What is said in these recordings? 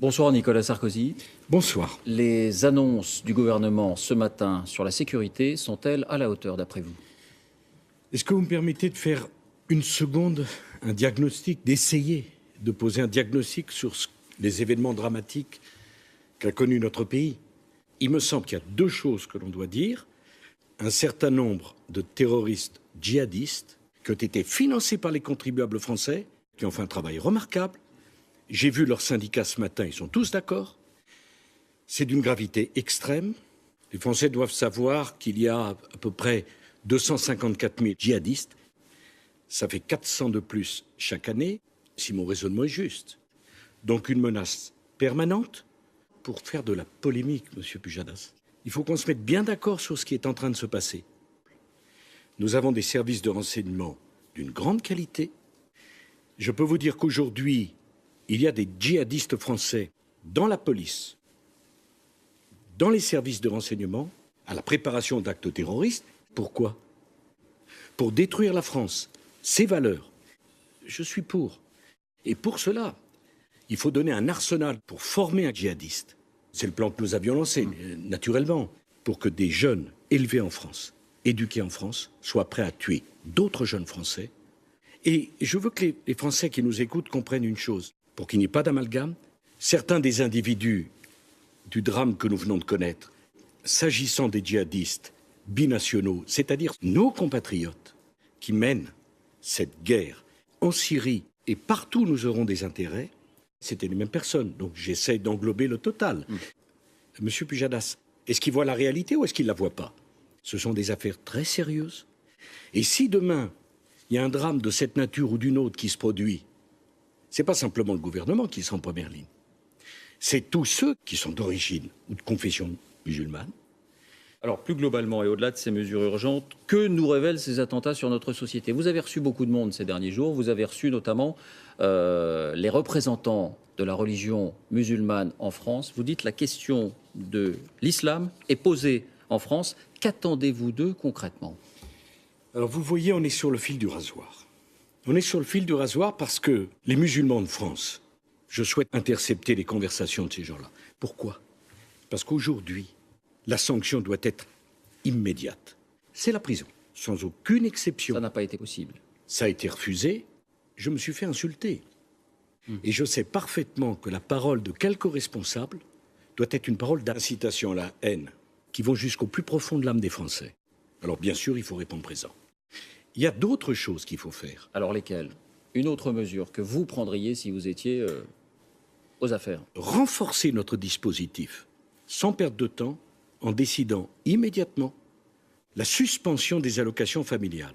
Bonsoir Nicolas Sarkozy. Bonsoir. Les annonces du gouvernement ce matin sur la sécurité sont-elles à la hauteur d'après vous? Est-ce que vous me permettez de faire une seconde un diagnostic, d'essayer de poser un diagnostic sur les événements dramatiques qu'a connus notre pays? Il me semble qu'il y a deux choses que l'on doit dire. Un certain nombre de terroristes djihadistes qui ont été financés par les contribuables français, qui ont fait un travail remarquable. J'ai vu leurs syndicats ce matin, ils sont tous d'accord. C'est d'une gravité extrême. Les Français doivent savoir qu'il y a à peu près 254 000 djihadistes. Ça fait 400 de plus chaque année, si mon raisonnement est juste. Donc une menace permanente pour faire de la polémique, Monsieur Pujadas. Il faut qu'on se mette bien d'accord sur ce qui est en train de se passer. Nous avons des services de renseignement d'une grande qualité. Je peux vous dire qu'aujourd'hui, il y a des djihadistes français dans la police, dans les services de renseignement, à la préparation d'actes terroristes. Pourquoi? Pour détruire la France, ses valeurs. Je suis pour. Et pour cela, il faut donner un arsenal pour former un djihadiste. C'est le plan que nous avions lancé, naturellement, pour que des jeunes élevés en France, éduqués en France, soient prêts à tuer d'autres jeunes Français. Et je veux que les Français qui nous écoutent comprennent une chose. Pour qu'il n'y ait pas d'amalgame, certains des individus du drame que nous venons de connaître, s'agissant des djihadistes binationaux, c'est-à-dire nos compatriotes qui mènent cette guerre en Syrie et partout où nous aurons des intérêts, c'était les mêmes personnes. Donc j'essaie d'englober le total. Monsieur Pujadas, est-ce qu'il voit la réalité ou est-ce qu'il ne la voit pas? Ce sont des affaires très sérieuses. Et si demain, il y a un drame de cette nature ou d'une autre qui se produit, ce n'est pas simplement le gouvernement qui sera en première ligne. C'est tous ceux qui sont d'origine ou de confession musulmane. Alors plus globalement et au-delà de ces mesures urgentes, que nous révèlent ces attentats sur notre société? Vous avez reçu beaucoup de monde ces derniers jours. Vous avez reçu notamment les représentants de la religion musulmane en France. Vous dites la question de l'islam est posée en France. Qu'attendez-vous d'eux concrètement? Alors vous voyez, on est sur le fil du rasoir. On est sur le fil du rasoir parce que les musulmans de France, je souhaite intercepter les conversations de ces gens-là. Pourquoi? Parce qu'aujourd'hui, la sanction doit être immédiate. C'est la prison, sans aucune exception. Ça n'a pas été possible. Ça a été refusé. Je me suis fait insulter. Et je sais parfaitement que la parole de quelques responsables doit être une parole d'incitation à la haine, qui vont jusqu'au plus profond de l'âme des Français. Alors bien sûr, il faut répondre présent. Il y a d'autres choses qu'il faut faire. Alors lesquelles? Une autre mesure que vous prendriez si vous étiez aux affaires? Renforcer notre dispositif, sans perdre de temps, en décidant immédiatement la suspension des allocations familiales.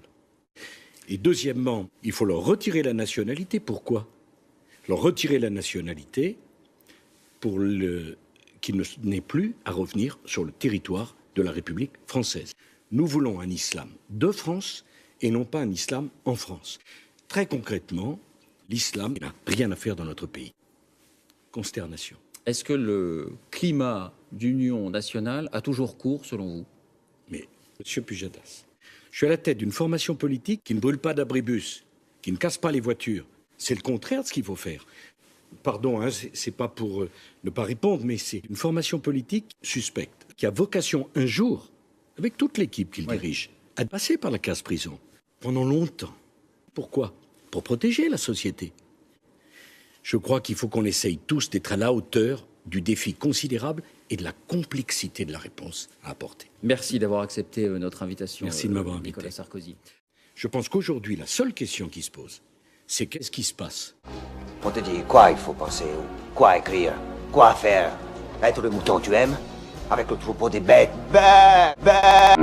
Et deuxièmement, il faut leur retirer la nationalité. Pourquoi? Leur retirer la nationalité pour qu'ils n'aient plus à revenir sur le territoire de la République française. Nous voulons un islam de France et non pas un islam en France. Très concrètement, l'islam n'a rien à faire dans notre pays. Consternation. Est-ce que le climat d'union nationale a toujours cours, selon vous? Mais, Monsieur Pujadas, je suis à la tête d'une formation politique qui ne brûle pas d'abribus, qui ne casse pas les voitures. C'est le contraire de ce qu'il faut faire. Pardon, hein, c'est pas pour ne pas répondre, mais c'est une formation politique suspecte, qui a vocation un jour, avec toute l'équipe qu'il dirige, à passer par la case prison, pendant longtemps. Pourquoi? Pour protéger la société. Je crois qu'il faut qu'on essaye tous d'être à la hauteur du défi considérable et de la complexité de la réponse à apporter. Merci d'avoir accepté notre invitation. Merci de m'avoir invité. Nicolas Sarkozy. Je pense qu'aujourd'hui, la seule question qui se pose, c'est qu'est-ce qui se passe? On te dit quoi il faut penser, quoi écrire, quoi faire. Être le mouton que tu aimes, avec le troupeau des bêtes. Bah, bah.